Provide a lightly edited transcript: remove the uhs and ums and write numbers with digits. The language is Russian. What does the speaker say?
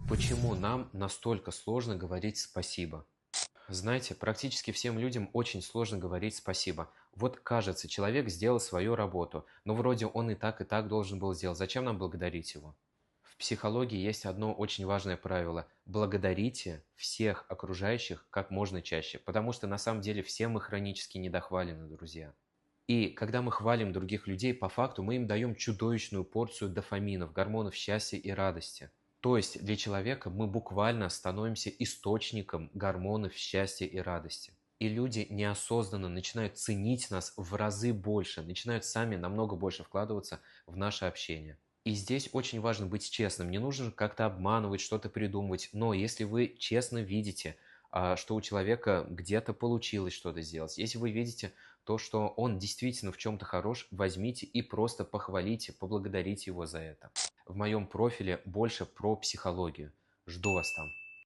Почему нам настолько сложно говорить спасибо? Знаете, практически всем людям очень сложно говорить спасибо. Вот кажется, человек сделал свою работу, но вроде он и так должен был сделать. Зачем нам благодарить его? В психологии есть одно очень важное правило. Благодарите всех окружающих как можно чаще, потому что на самом деле все мы хронически недохвалены, друзья. И когда мы хвалим других людей, по факту мы им даем чудовищную порцию дофаминов, гормонов счастья и радости. То есть для человека мы буквально становимся источником гормонов счастья и радости. И люди неосознанно начинают ценить нас в разы больше, начинают сами намного больше вкладываться в наше общение. И здесь очень важно быть честным. Не нужно как-то обманывать, что-то придумывать. Но если вы честно видите, что у человека где-то получилось что-то сделать, если вы видите то, что он действительно в чем-то хорош, возьмите и просто похвалите, поблагодарите его за это. В моем профиле больше про психологию. Жду вас там.